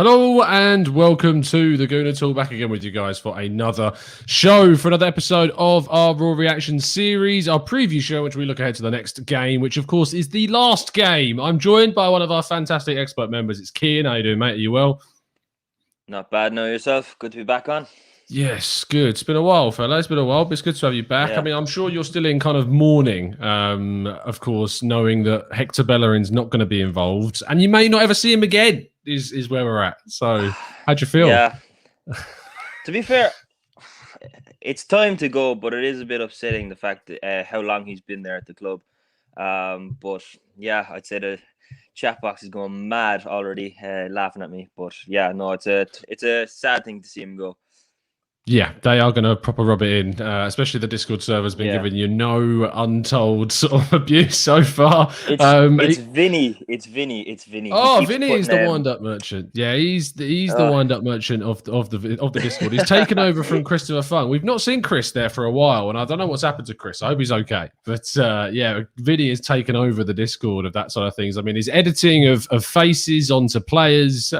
Hello and welcome to the Gooner Talk, back again with you guys for another show, for another episode of our Raw Reaction series, our preview show, which we look ahead to the next game, which of course is the last game. I'm joined by one of our fantastic expert members. It's Kane. How you doing, mate? Are you well? Not bad. Know yourself. Good to be back on. Yes, good. It's been a while, fella. It's been a while, but it's good to have you back. Yeah. I mean, I'm sure you're still in kind of mourning, of course, knowing that Hector Bellerin's not going to be involved, and you may not ever see him again, is where we're at. So, how'd you feel? Yeah. To be fair, it's time to go, but it is a bit upsetting the fact that how long he's been there at the club. But yeah, I'd say the chat box is going mad already, laughing at me. But yeah, no, it's a sad thing to see him go. Yeah, they are going to proper rub it in, especially the Discord server's been giving you no untold sort of abuse so far. It's Vinnie. It's Vinnie. Oh, Vinnie is the wind-up merchant. Yeah, he's the wind-up merchant of the Discord. He's taken over from Christopher Fung. We've not seen Chris there for a while, and I don't know what's happened to Chris. I hope he's okay. But yeah, Vinnie has taken over the Discord of that sort of things. I mean, his editing of faces onto players,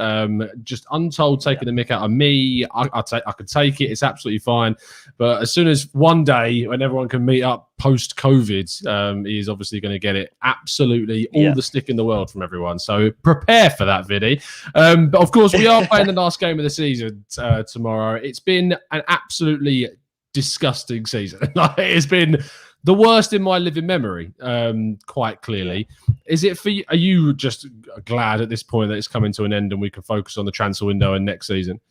just untold, taking the mick out of me. I could take it. It's absolutely fine. But as soon as one day when everyone can meet up post-COVID, he is obviously going to get it absolutely all the stick in the world from everyone. So prepare for that, Vinny. But of course, we are playing the last game of the season tomorrow. It's been an absolutely disgusting season. It's been the worst in my living memory, quite clearly. Is it for you? Are you just glad at this point that it's coming to an end and we can focus on the transfer window and next season?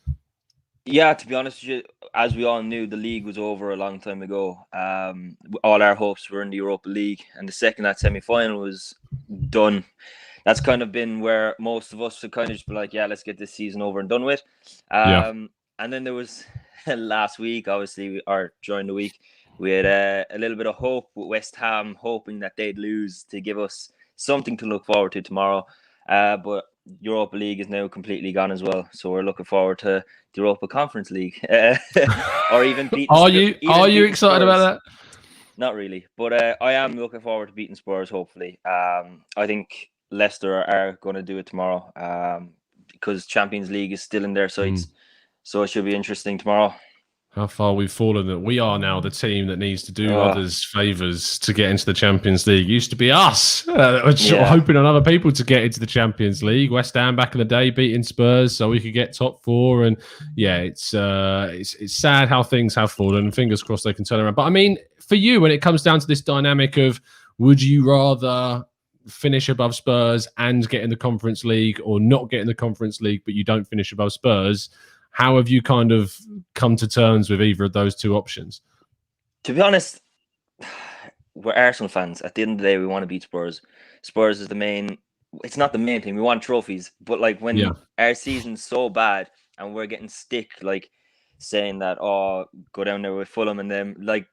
Yeah, to be honest with you, as we all knew, the league was over a long time ago. All our hopes were in the Europa League, and the second that semi-final was done, that's kind of been where most of us would kind of just be like, yeah, let's get this season over and done with. And then there was last week, obviously, or during the week, we had a little bit of hope with West Ham, hoping that they'd lose to give us something to look forward to tomorrow. But Europa League is now completely gone as well, so we're looking forward to the Europa Conference League, or even beating. Are you excited Spurs. about that? Not really, but I am looking forward to beating Spurs. Hopefully, I think Leicester are going to do it tomorrow, because Champions League is still in their sights, so it should be interesting tomorrow. How far we've fallen that we are now the team that needs to do others favours to get into the Champions League. Used to be us hoping on other people to get into the Champions League. West Ham back in the day beating Spurs so we could get top four, and yeah, it's sad how things have fallen. Fingers crossed they can turn around. But I mean, for you, when it comes down to this dynamic of would you rather finish above Spurs and get in the Conference League, or not get in the Conference League but you don't finish above Spurs? How have you kind of come to terms with either of those two options? To be honest, we're Arsenal fans. At the end of the day, we want to beat Spurs. Spurs is the main. It's not the main thing. We want trophies. But like when our season's so bad and we're getting stick, like saying that, oh, go down there with Fulham and them, like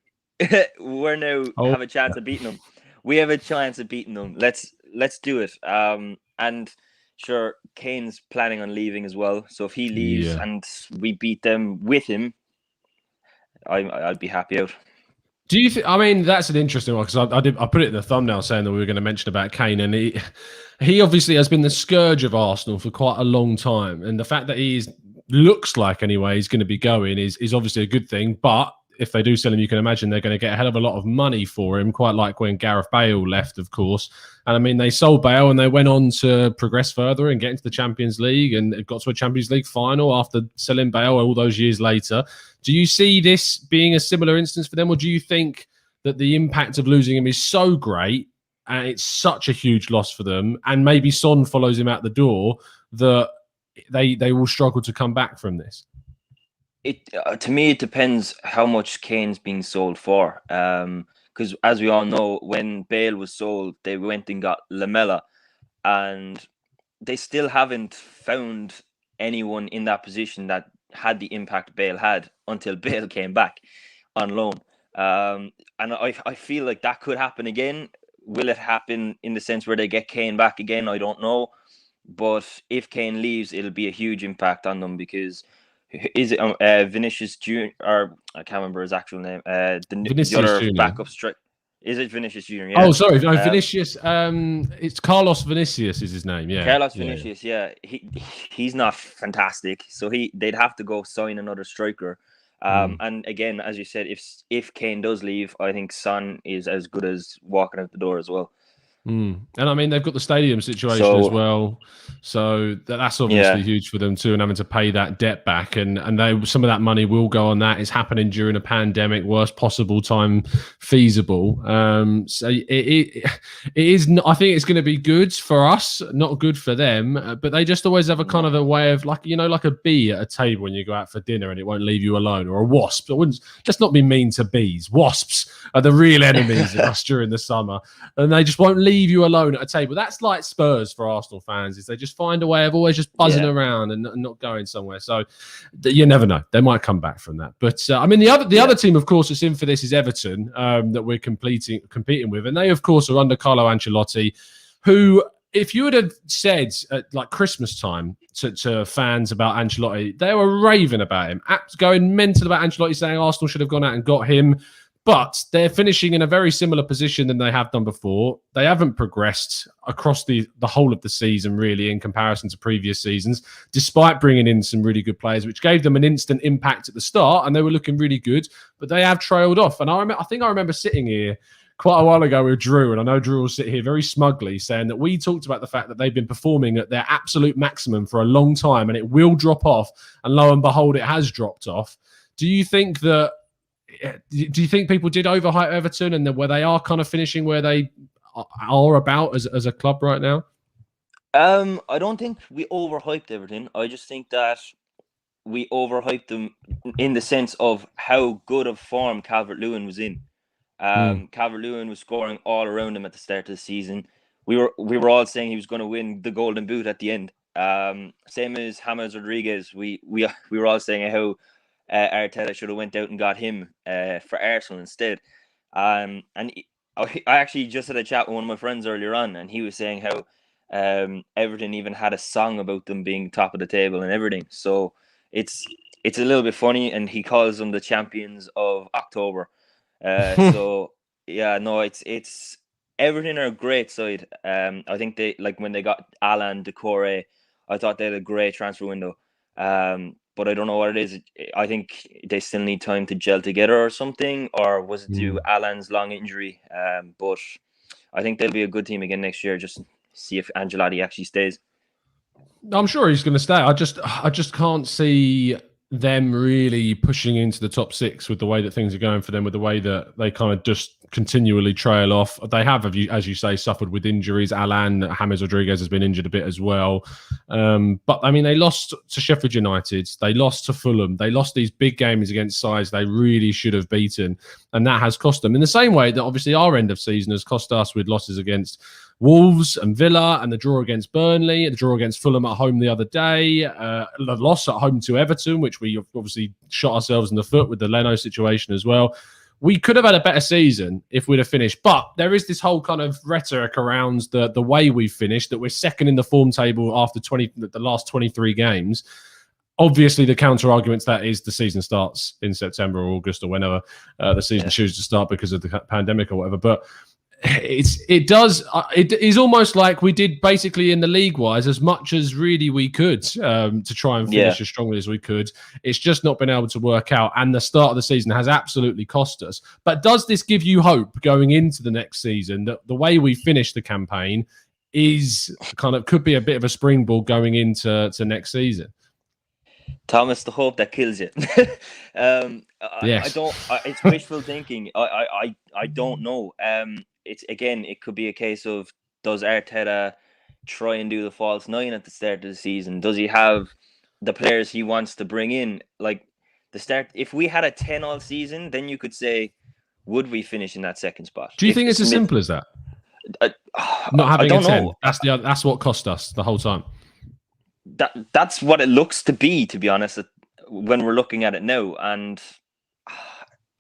we're now have a chance of beating them. We have a chance of beating them. Let's do it. And sure, Kane's planning on leaving as well. So if he leaves and we beat them with him, I'll be happy out. Do you think? I mean, that's an interesting one, because I put it in the thumbnail saying that we were going to mention about Kane, and he obviously has been the scourge of Arsenal for quite a long time, and the fact that looks like anyway he's going to be going is obviously a good thing. But if they do sell him, you can imagine they're going to get a hell of a lot of money for him, quite like when Gareth Bale left, of course. And I mean, they sold Bale and they went on to progress further and get into the Champions League, and got to a Champions League final after selling Bale all those years later. Do you see this being a similar instance for them, or do you think that the impact of losing him is so great and it's such a huge loss for them, and maybe Son follows him out the door, that they will struggle to come back from this? To me, it depends how much Kane's being sold for. Because as we all know, when Bale was sold, they went and got Lamela, and they still haven't found anyone in that position that had the impact Bale had until Bale came back on loan. And I feel like that could happen again. Will it happen in the sense where they get Kane back again? I don't know. But if Kane leaves, it'll be a huge impact on them, because is it Vinicius Junior, or I can't remember his actual name, the other Junior. backup striker. Is it Vinicius Junior? Oh, Yeah. sorry, no, Vinicius. It's Carlos Vinicius is his name. Yeah, Carlos Vinicius. Yeah, he's not fantastic. So they'd have to go sign another striker. And again, as you said, if Kane does leave, I think Son is as good as walking out the door as well. And I mean, they've got the stadium situation as So well, so that's obviously yeah, huge for them too, and having to pay that debt back, and some of that money will go on that. It's happening during a pandemic, worst possible time feasible. So it is. I think it's going to be good for us, not good for them. But they just always have a kind of a way of like like a bee at a table when you go out for dinner, and it won't leave you alone, or a wasp. Let's not be mean to bees. Wasps are the real enemies of us during the summer, and they just won't leave you alone at a table. That's like Spurs for Arsenal fans, is they just find a way of always just buzzing around and not going somewhere. So you never know, they might come back from that. But I mean, the other team, of course, that's in for this is Everton, that we're competing with, and they, of course, are under Carlo Ancelotti, who, if you would have said at like Christmas time to fans about Ancelotti, they were raving about him, going mental about Ancelotti, saying Arsenal should have gone out and got him. But they're finishing in a very similar position than they have done before. They haven't progressed across the whole of the season, really, in comparison to previous seasons, despite bringing in some really good players, which gave them an instant impact at the start, and they were looking really good. But they have trailed off. And I think I remember sitting here quite a while ago with Drew, and I know Drew will sit here very smugly saying that we talked about the fact that they've been performing at their absolute maximum for a long time, and it will drop off. And lo and behold, it has dropped off. Do you think people did overhype Everton, and where they are kind of finishing where they are about as a club right now? I don't think we overhyped Everton. I just think that we overhyped them in the sense of how good of form Calvert-Lewin was in. Calvert-Lewin was scoring all around him at the start of the season. We were all saying he was going to win the Golden Boot at the end. Same as James Rodriguez. We were all saying how Arteta should have went out and got him for Arsenal instead. And I actually just had a chat with one of my friends earlier on, and he was saying how Everton even had a song about them being top of the table and everything. So it's a little bit funny, and he calls them the champions of October. So yeah, no, it's Everton are a great side. I think they, like, when they got Alan Decore, I thought they had a great transfer window. But I don't know what it is. I think they still need time to gel together or something, or was it due Alan's long injury? But I think they'll be a good team again next year. Just see if Ancelotti actually stays. I'm sure he's going to stay. I just can't see them really pushing into the top six with the way that things are going for them, with the way that they kind of just continually trail off. They have, as you say, suffered with injuries. James Rodriguez has been injured a bit as well. But I mean, they lost to Sheffield United. They lost to Fulham. They lost these big games against sides they really should have beaten. And that has cost them in the same way that obviously our end of season has cost us with losses against Wolves and Villa, and the draw against Burnley, the draw against Fulham at home the other day, the loss at home to Everton, which we obviously shot ourselves in the foot with the Leno situation as well. We could have had a better season if we'd have finished, but there is this whole kind of rhetoric around the way we've finished, that we're second in the form table after the last 23 games. Obviously, the counter argument to that is the season starts in September or August or whenever the season chooses to start because of the pandemic or whatever. But it is almost like we did basically in the league wise as much as really we could to try and finish as strongly as we could. It's just not been able to work out, and the start of the season has absolutely cost us. But does this give you hope going into the next season that the way we finish the campaign is could be a bit of a springboard going into next season? Thomas, the hope that kills you. Yes. I don't. It's wishful thinking. I don't know. It could be a case of, does Arteta try and do the false nine at the start of the season? Does he have the players he wants to bring in? Like the start, if we had a 10 all season, then you could say, would we finish in that second spot? Do you think it's as simple as that? Not having a 10. That's what cost us the whole time. That's what it looks to be honest, when we're looking at it now. And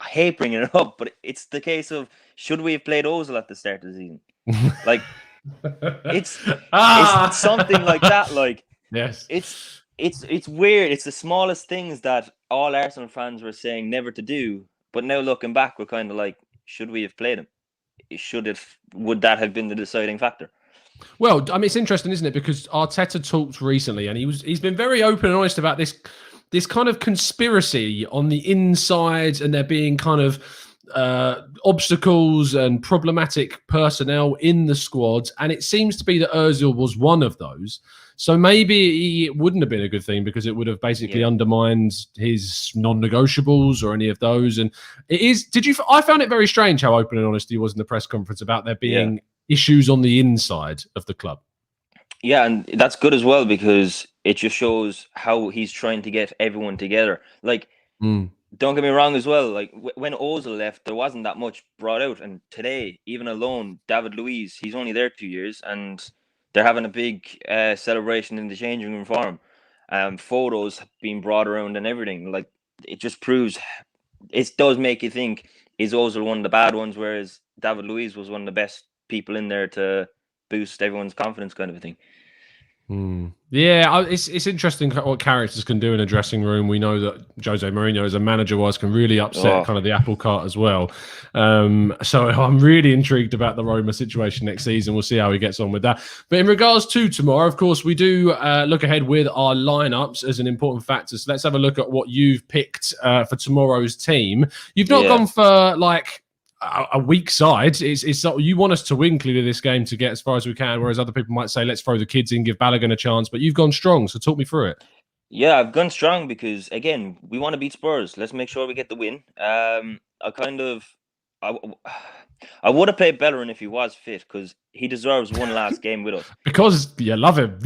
I hate bringing it up, but it's the case of, should we have played Ozil at the start of the season? Like it's something like that. Like, yes, it's weird. It's the smallest things that all Arsenal fans were saying never to do, but now looking back, we're kind of like, should we have played him? would that have been the deciding factor? Well, I mean, it's interesting, isn't it? Because Arteta talked recently, and he's been very open and honest about this kind of conspiracy on the inside, and there being kind of obstacles and problematic personnel in the squad. And it seems to be that Ozil was one of those. So maybe it wouldn't have been a good thing because it would have basically undermined his non-negotiables or any of those. And it is. I found it very strange how open and honest he was in the press conference about there being issues on the inside of the club. Yeah, and that's good as well because it just shows how he's trying to get everyone together. Like, don't get me wrong as well. Like when Ozil left, there wasn't that much brought out, and today, even alone, David Luiz, he's only there 2 years, and they're having a big celebration in the changing room for him. Photos being brought around and everything. Like it just proves, it does make you think: is Ozil one of the bad ones, whereas David Luiz was one of the best people in there to boost everyone's confidence, kind of a thing. Yeah, it's interesting what characters can do in a dressing room. We know that Jose Mourinho, as a manager-wise, can really upset kind of the apple cart as well. So I'm really intrigued about the Roma situation next season. We'll see how he gets on with that. But in regards to tomorrow, of course, we do look ahead with our lineups as an important factor. So let's have a look at what you've picked for tomorrow's team. You've not gone for like a weak side. It's you want us to win clearly this game to get as far as we can, whereas other people might say let's throw the kids in, give Balogun a chance, but you've gone strong, so talk me through it. Yeah, I've gone strong because again, we want to beat Spurs. Let's make sure we get the win. I would have played Bellerin if he was fit because he deserves one last game with us. Because you love him.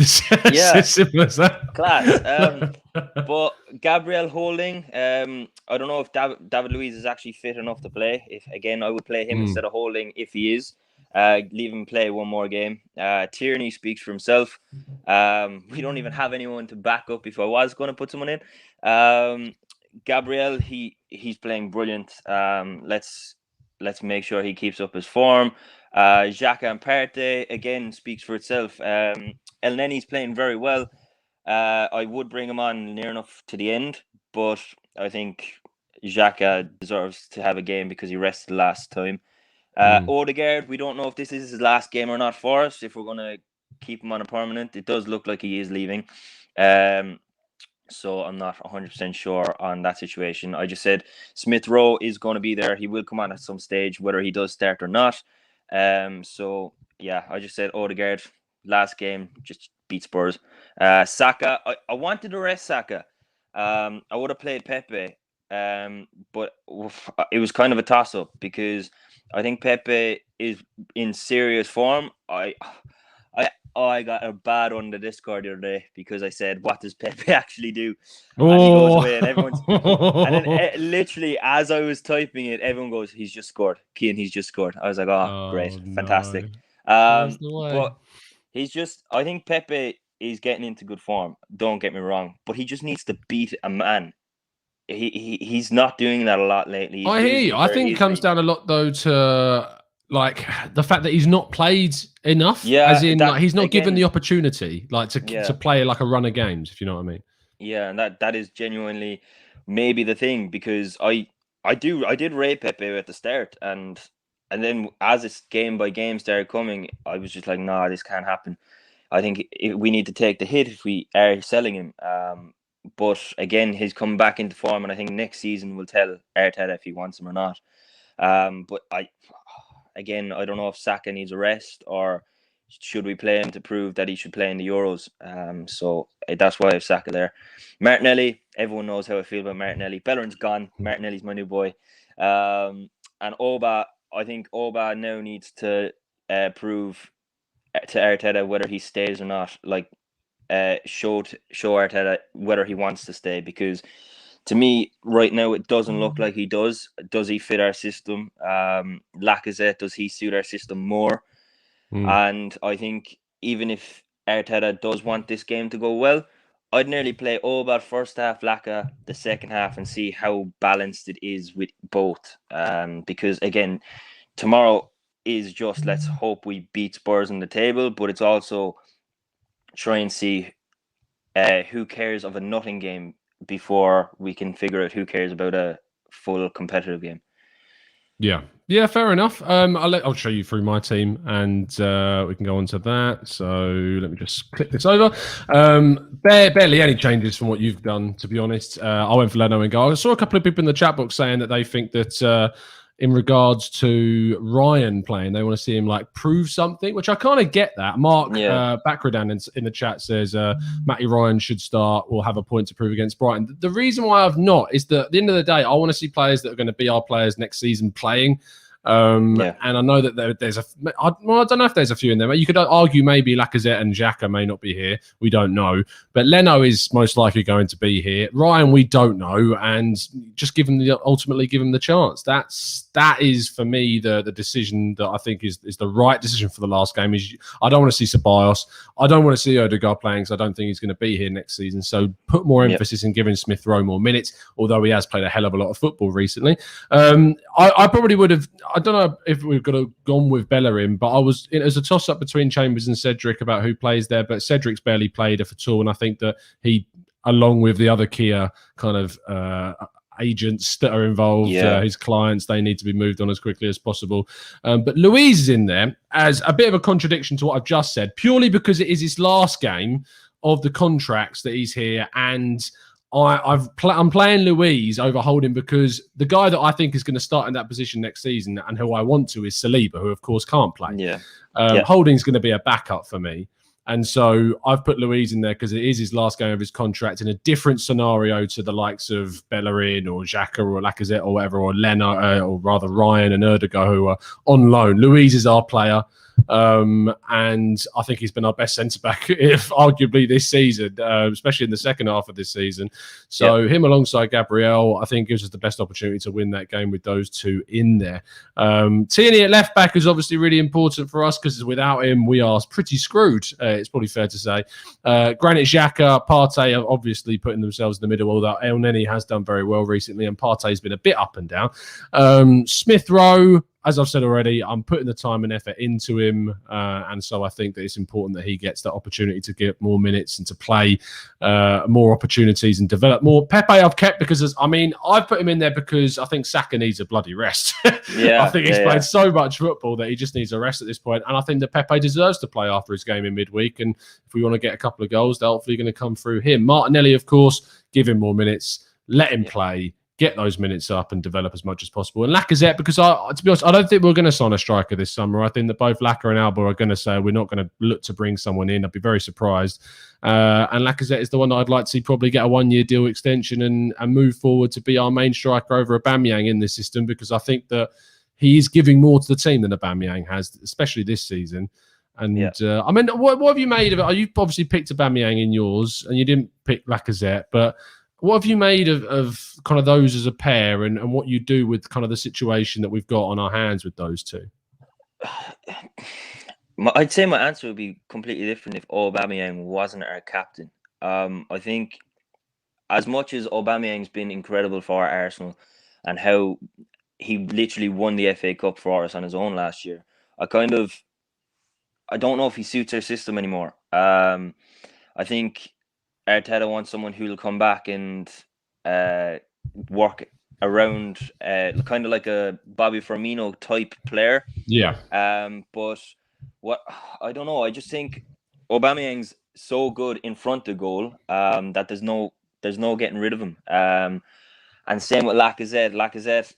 Yeah, as simple as that. Class. But Gabriel Holding, I don't know if David Luiz is actually fit enough to play. If again, I would play him instead of Holding if he is. Leave him play one more game. Tierney speaks for himself. We don't even have anyone to back up if I was going to put someone in. Gabriel, he's playing brilliant. Let's make sure he keeps up his form. Xhaka and Partey, again, speaks for itself. El Nenny's playing very well. I would bring him on near enough to the end, but I think Xhaka deserves to have a game because he rested last time. Odegaard, we don't know if this is his last game or not for us, if we're going to keep him on a permanent. It does look like he is leaving. So I'm not 100% sure on that situation. I just said Smith Rowe is going to be there. He will come on at some stage, whether he does start or not. So, yeah, I just said Odegaard, last game, just beat Spurs. Saka, I wanted to rest Saka. I would have played Pepe, but it was kind of a toss-up because I think Pepe is in serious form. I got a bad on the Discord the other day because I said, "What does Pepe actually do?" And he goes away, and everyone's. And then literally, as I was typing it, everyone goes, "He's just scored, Kane. He's just scored." I was like, "Oh, great, fantastic." But he's just. I think Pepe is getting into good form. Don't get me wrong, but he just needs to beat a man. He's not doing that a lot lately. I hear you. I think it comes down a lot though to like the fact that he's not played enough. Yeah, as in like he's not given the opportunity like to play like a run of games, if you know what I mean. Yeah, and that is genuinely maybe the thing because I did rate Pepe at the start and then as this game by game started coming, I was just like, nah, this can't happen. I think we need to take the hit if we are selling him. But again, he's come back into form, and I think next season will tell Arteta if he wants him or not. But I don't know if Saka needs a rest or should we play him to prove that he should play in the Euros. So that's why I have Saka there. Martinelli, everyone knows how I feel about Martinelli. Bellerin's gone. Martinelli's my new boy. And Oba, I think Oba now needs to prove to Arteta whether he stays or not. Like, show Arteta whether he wants to stay, because to me right now it doesn't look like he does. Does he fit our system? Lacazette, does he suit our system more? And I think even if Arteta does want this game to go well, I'd nearly play Oba first half, Laka the second half, and see how balanced it is with both. Because again, tomorrow is just let's hope we beat Spurs on the table, but it's also try and see who cares of a nothing game before we can figure out who cares about a full competitive game. Yeah, Yeah, fair enough. I'll show you through my team, and we can go on to that. So let me just click this over. Barely any changes from what you've done, to be honest. I went for Leno and goal. I saw a couple of people in the chat box saying that they think that in regards to Ryan playing, they want to see him like prove something, which I kind of get that. Mark Bakradan in the chat says Matty Ryan should start or have a point to prove against Brighton. The reason why I've not is that at the end of the day, I want to see players that are going to be our players next season playing. And I know that there's I don't know if there's a few in there. You could argue maybe Lacazette and Xhaka may not be here. We don't know. But Leno is most likely going to be here. Ryan, we don't know. And just ultimately give him the chance. That is for me the decision that I think is the right decision for the last game. Is I don't want to see Ceballos. I don't want to see Odegaard playing because I don't think he's going to be here next season. So put more emphasis in giving Smith Rowe more minutes, although he has played a hell of a lot of football recently. I probably would have. I don't know if we've got to gone with Bellerin, but it was a toss-up between Chambers and Cedric about who plays there, but Cedric's barely played at all, and I think that he, along with the other Kia kind of agents that are involved, his clients, they need to be moved on as quickly as possible. But Luiz is in there as a bit of a contradiction to what I've just said, purely because it is his last game of the contracts that he's here, and I'm playing Luiz over Holding because the guy that I think is going to start in that position next season and who I want to is Saliba, who of course can't play. Holding's going to be a backup for me. And so I've put Luiz in there because it is his last game of his contract in a different scenario to the likes of Bellerin or Xhaka or Lacazette or whatever, or Leno, or rather Ryan and Erdogan, who are on loan. Luiz is our player. And I think he's been our best centre-back, if arguably this season, especially in the second half of this season. So him alongside Gabriel, I think gives us the best opportunity to win that game with those two in there. Tierney at left-back is obviously really important for us because without him, we are pretty screwed. It's probably fair to say. Granit Xhaka, Partey are obviously putting themselves in the middle, although El Neni has done very well recently, and Partey's been a bit up and down. Smith Rowe, as I've said already, I'm putting the time and effort into him. And so I think that it's important that he gets that opportunity to get more minutes and to play more opportunities and develop more. Pepe I've kept because, I've put him in there because I think Saka needs a bloody rest. I think he's played so much football that he just needs a rest at this point. And I think that Pepe deserves to play after his game in midweek. And if we want to get a couple of goals, they're hopefully going to come through him. Martinelli, of course, give him more minutes, let him play. Get those minutes up and develop as much as possible. And Lacazette, because to be honest, I don't think we're going to sign a striker this summer. I think that both Lacazette and Alba are going to say we're not going to look to bring someone in. I'd be very surprised. And Lacazette is the one that I'd like to see probably get a 1-year deal extension and move forward to be our main striker over Aubameyang in this system, because I think that he is giving more to the team than Aubameyang has, especially this season. And what have you made of it? You've obviously picked Aubameyang in yours and you didn't pick Lacazette, but what have you made of kind of those as a pair and what you do with kind of the situation that we've got on our hands with those two? I'd say my answer would be completely different if Aubameyang wasn't our captain. I think as much as Aubameyang's been incredible for Arsenal and how he literally won the FA Cup for us on his own last year, I don't know if he suits our system anymore. I think Arteta wants someone who will come back and work around kind of like a Bobby Firmino type player. But what I don't know, I just think Aubameyang's so good in front of goal that there's no getting rid of him. And same with Lacazette. Lacazette,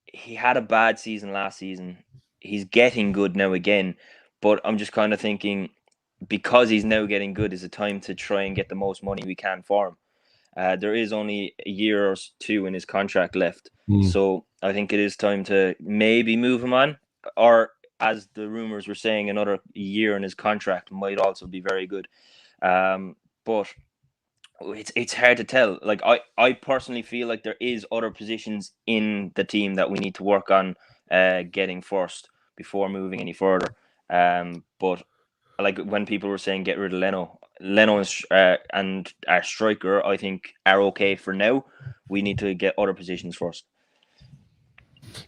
he had a bad season last season. He's getting good now again, but I'm just kind of thinking, because he's now getting good, is it time to try and get the most money we can for him? There is only a year or two in his contract left. So I think it is time to maybe move him on, or as the rumors were saying, another year in his contract might also be very good. But it's hard to tell. Like I personally feel like there is other positions in the team that we need to work on getting first before moving any further. But like when people were saying get rid of Leno and our striker, I think are okay for now. We need to get other positions first.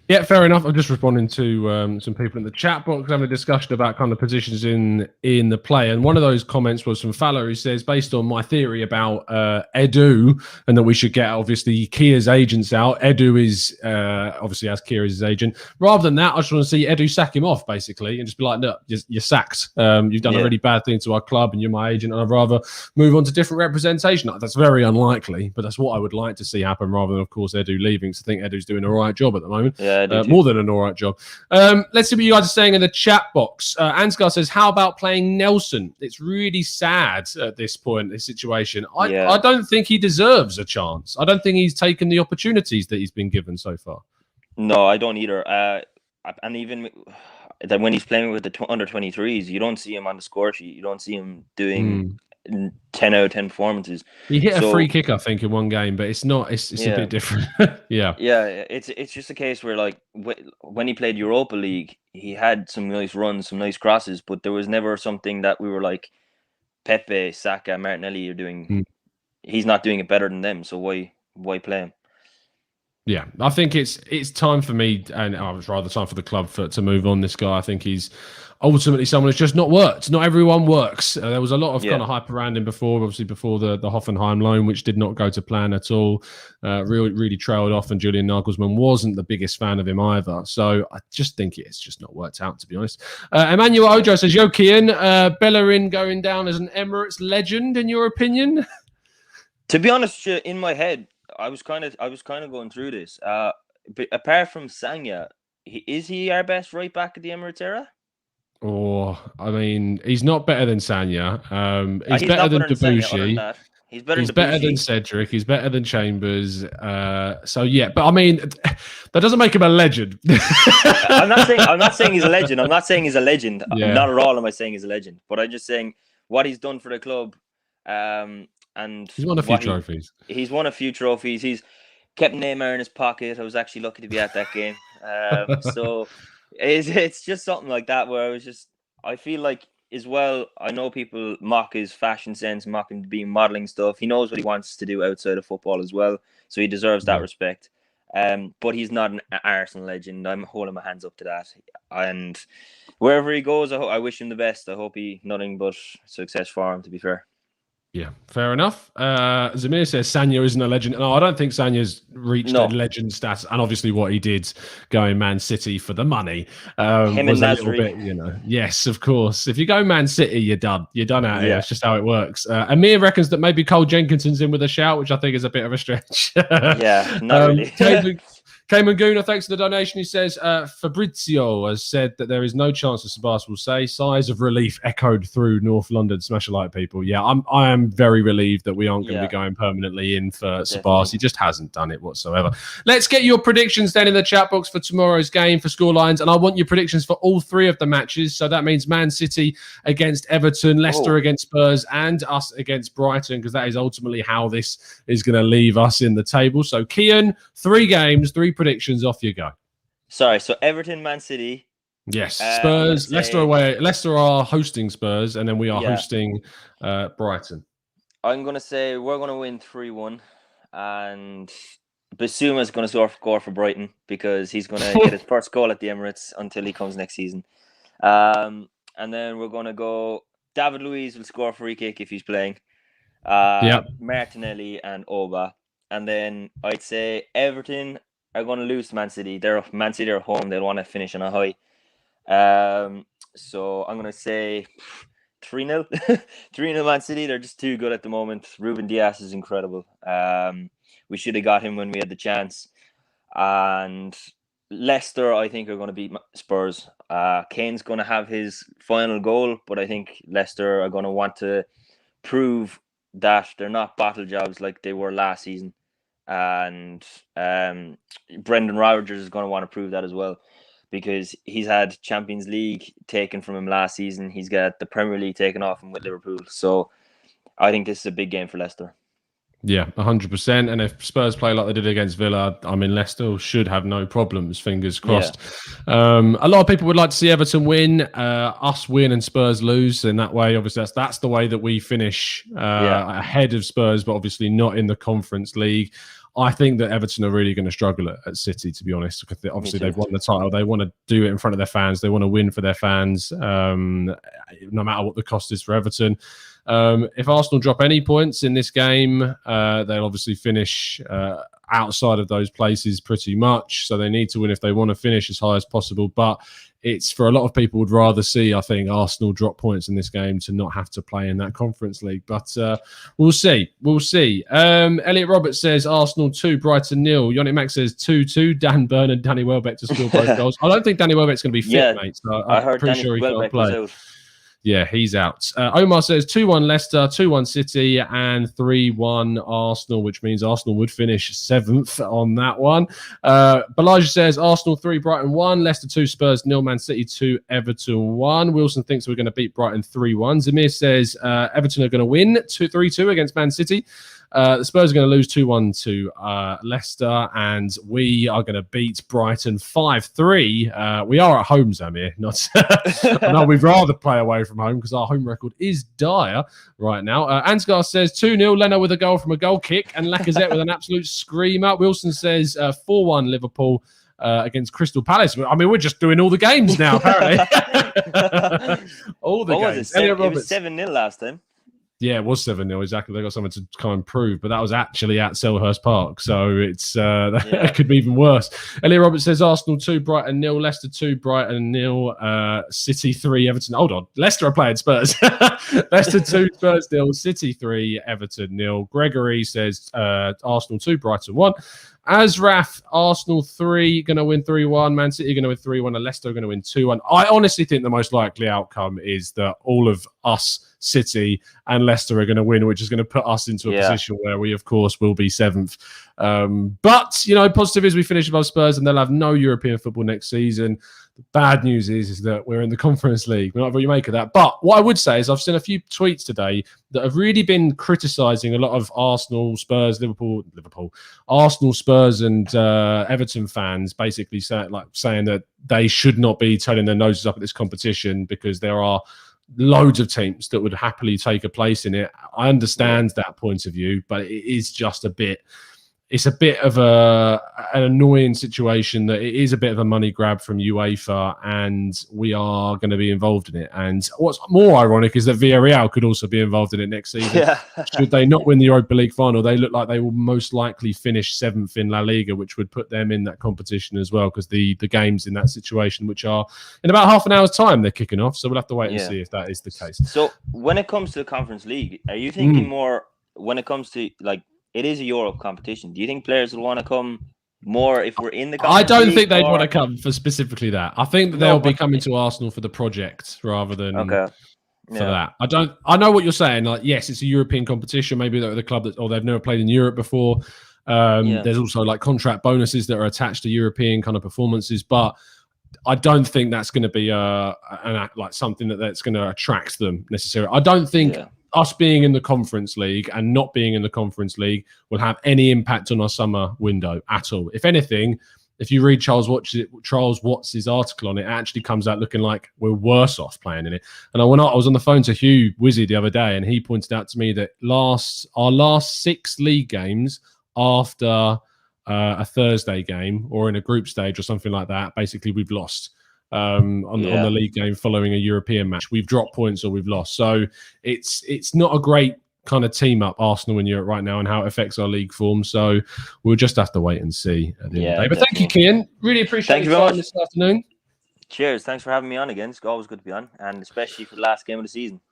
Yeah, fair enough. I'm just responding to some people in the chat box having a discussion about kind of positions in the play. And one of those comments was from Fowler, who says, based on my theory about Edu and that we should get obviously Kia's agents out. Edu is obviously as Kia is his agent. Rather than that, I just want to see Edu sack him off basically and just be like, no, you're sacked. You've done a really bad thing to our club and you're my agent. And I'd rather move on to different representation. That's very unlikely, but that's what I would like to see happen rather than, of course, Edu leaving. So I think Edu's doing a right job at the moment. Yeah, more than an all right job. Let's see what you guys are saying in the chat box. Ansgar says, how about playing Nelson? It's really sad at this point, this situation. I don't think he deserves a chance. I don't think he's taken the opportunities that he's been given so far. No, I don't either. And even that when he's playing with the under 23s, you don't see him on the score sheet. You don't see him doing 10 out of 10 performances. He hit a free kick, I think, in one game, but it's not. It's a bit different. Yeah. It's just a case where, like, when he played Europa League, he had some nice runs, some nice crosses, but there was never something that we were like, Pepe, Saka, Martinelli are doing. He's not doing it better than them, so why play him? Yeah, I think it's time for me, and it's rather time for the club to move on this guy. I think he's ultimately someone who's just not worked. Not everyone works. There was a lot of kind of hype around him before, obviously before the Hoffenheim loan, which did not go to plan at all. Really trailed off, and Julian Nagelsmann wasn't the biggest fan of him either. So I just think it's just not worked out, to be honest. Emmanuel Ojo says, Yo, Kian, Bellerin going down as an Emirates legend, in your opinion? To be honest, in my head, I was kind of going through this. But apart from Sanya, is he our best right back at the Emirates era? Oh, I mean, he's not better than Sanya. He's better than Debussy. He's better than Cedric. He's better than Chambers. So yeah, but I mean, that doesn't make him a legend. I'm not saying he's a legend. I'm not saying he's a legend. Yeah. Not at all am I saying he's a legend. But I'm just saying what he's done for the club. And he's won a few trophies. He's won a few trophies. He's kept Neymar in his pocket. I was actually lucky to be at that game. So it's just something like that where I feel like as well, I know people mock his fashion sense, mock him being modelling stuff. He knows what he wants to do outside of football as well. So he deserves that respect. But he's not an Arsenal legend. I'm holding my hands up to that. And wherever he goes, I wish him the best. I hope nothing but success for him, to be fair. Yeah, fair enough. Zamir says Sanya isn't a legend. No, I don't think Sanya's reached a legend status. And obviously what he did going Man City for the money him was and a little bit, Yes, of course. If you go Man City, you're done. You're done out here. It's just how it works. Amir reckons that maybe Cole Jenkinson's in with a shout, which I think is a bit of a stretch. Yeah, not really. Kane Gooner, thanks for the donation. He says, Fabrizio has said that there is no chance that Sabas will say. Sighs of relief echoed through North London Smasherlight people. Yeah, I am very relieved that we aren't going to be going permanently in for Sabas. He just hasn't done it whatsoever. Let's get your predictions then in the chat box for tomorrow's game for scorelines. And I want your predictions for all three of the matches. So that means Man City against Everton, Leicester against Spurs, and us against Brighton, because that is ultimately how this is going to leave us in the table. So Kian, 3 games, 3 predictions, off you go. Sorry, so Everton, Man City. Yes, Spurs, Leicester away. Leicester are hosting Spurs, and then we are hosting Brighton. I'm going to say we're going to win 3-1, and Bissouma's going to score for Brighton because he's going to get his first goal at the Emirates until he comes next season. And then we're going to go, David Luiz will score a free kick if he's playing. Martinelli and Oba. And then I'd say Everton are going to lose to Man City. Man City are home. They'll want to finish on a high. So I'm going to say 3-0. 3-0 Man City. They're just too good at the moment. Ruben Dias is incredible. We should have got him when we had the chance. And Leicester, I think, are going to beat Spurs. Kane's going to have his final goal, but I think Leicester are going to want to prove that they're not bottle jobs like they were last season. And Brendan Rodgers is going to want to prove that as well, because he's had Champions League taken from him last season. He's got the Premier League taken off him with Liverpool. So I think this is a big game for Leicester. Yeah, 100%. And if Spurs play like they did against Villa, I mean, Leicester should have no problems, fingers crossed. Yeah. A lot of people would like to see Everton win, us win and Spurs lose. In that way, obviously, that's the way that we finish ahead of Spurs, but obviously not in the Conference League. I think that Everton are really going to struggle at City, to be honest, because obviously they've won the title. They want to do it in front of their fans. They want to win for their fans, no matter what the cost is for Everton. If Arsenal drop any points in this game, they'll obviously finish outside of those places pretty much. So they need to win if they want to finish as high as possible. But it's for a lot of people would rather see, I think, Arsenal drop points in this game to not have to play in that Conference League. But we'll see. We'll see. Elliot Roberts says Arsenal 2, Brighton 0. Yannick Mack says 2-2. Dan Burn and Danny Welbeck to score both goals. I don't think Danny Welbeck's going to be fit, mate. So I heard pretty Danny sure he Welbeck can't play. was out. Yeah, he's out. Omar says 2-1 Leicester, 2-1 City, and 3-1 Arsenal, which means Arsenal would finish 7th on that one. Balaja says Arsenal 3, Brighton 1, Leicester 2, Spurs 0, Man City 2, Everton 1. Wilson thinks we're going to beat Brighton 3-1. Zamir says Everton are going to win 3-2 against Man City. The Spurs are going to lose 2-1 to Leicester, and we are going to beat Brighton 5-3. We are at home, Zamir. Not. I know we'd rather play away from home because our home record is dire right now. Ansgar says 2-0, Leno with a goal from a goal kick, and Lacazette with an absolute screamer. Wilson says 4-1 Liverpool against Crystal Palace. I mean, we're just doing all the games now, apparently. All the games. It was 7-0 last time. Yeah, it was 7-0, exactly. They got something to kind of prove, but that was actually at Selhurst Park, so it's that could be even worse. Elliot Roberts says Arsenal 2, Brighton 0, Leicester 2, Brighton 0, City 3, Everton. Hold on, Leicester are playing Spurs. Leicester 2, Spurs 0, City 3, Everton 0. Gregory says Arsenal 2, Brighton 1. Asraf, Arsenal 3, going to win 3-1. Man City going to win 3-1. And Leicester going to win 2-1. I honestly think the most likely outcome is that all of us, City and Leicester, are going to win, which is going to put us into a position where we, of course, will be 7th. But, you know, positive is we finish above Spurs and they'll have no European football next season. The bad news is that we're in the Conference League. Whatever you make of that. But what I would say is I've seen a few tweets today that have really been criticising a lot of Arsenal, Spurs, Liverpool, Arsenal, Spurs and Everton fans basically saying that they should not be turning their noses up at this competition because there are loads of teams that would happily take a place in it. I understand that point of view, but it is just a bit of an annoying situation that it is a bit of a money grab from UEFA and we are going to be involved in it. And what's more ironic is that Villarreal could also be involved in it next season. Yeah. Should they not win the Europa League final, they look like they will most likely finish 7th in La Liga, which would put them in that competition as well because the games in that situation, which are in about half an hour's time, they're kicking off. So we'll have to wait and see if that is the case. So when it comes to the Conference League, are you thinking more when it comes to like, it is a Europe competition. Do you think players will want to come more if we're in the Conference I don't League, think they'd want to come for specifically that. I think that they'll be coming to Arsenal for the project rather than for that. I know what you're saying. Like, yes, it's a European competition. Maybe they're the club or they've never played in Europe before. There's also like contract bonuses that are attached to European kind of performances, but I don't think that's going to be like something that's going to attract them necessarily. I don't think us being in the Conference League and not being in the Conference League will have any impact on our summer window at all. If anything, if you read Charles Watts' article on it, it actually comes out looking like we're worse off playing in it. And I was on the phone to Hugh Wizzy the other day, and he pointed out to me that our last 6 league games after a Thursday game or in a group stage or something like that, basically we've lost. On the league game following a European match. We've dropped points or we've lost. So it's not a great kind of team up, Arsenal in Europe right now, and how it affects our league form. So we'll just have to wait and see at the end of the day. But thank you, Kian. Really appreciate your time this afternoon. Cheers. Thanks for having me on again. It's always good to be on, and especially for the last game of the season.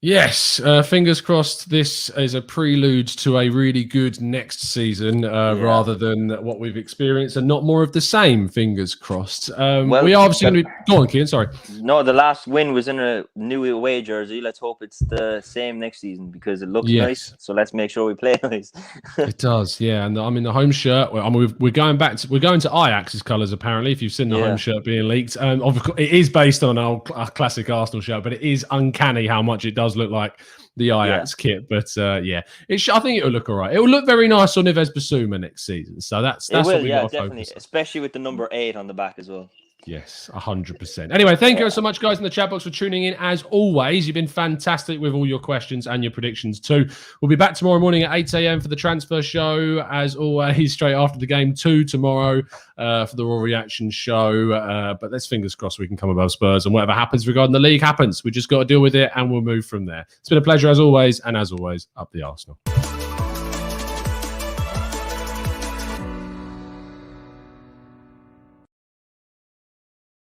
Yes, fingers crossed this is a prelude to a really good next season rather than what we've experienced and not more of the same, fingers crossed. We are obviously going to be... Go on, Kian, sorry. No, the last win was in a new away jersey. Let's hope it's the same next season because it looks nice. So let's make sure we play nice. It does, yeah. And I'm in the home shirt. We're going to Ajax's colours, apparently, if you've seen the home shirt being leaked. Of course, it is based on a classic Arsenal shirt, but it is uncanny how much it does look like the Ajax kit, but I think it'll look all right. It will look very nice on Neves Basuma next season. So that's it will, what we got to definitely, focus on. Especially with the number 8 on the back as well. Yes, 100%. Anyway, thank you so much, guys, in the chat box for tuning in. As always, you've been fantastic with all your questions and your predictions too. We'll be back tomorrow morning at 8 a.m. for the transfer show. As always, straight after the game 2 tomorrow for the Raw Reaction show. But let's fingers crossed we can come above Spurs, and whatever happens regarding the league happens. We just got to deal with it and we'll move from there. It's been a pleasure as always, and as always, up the Arsenal.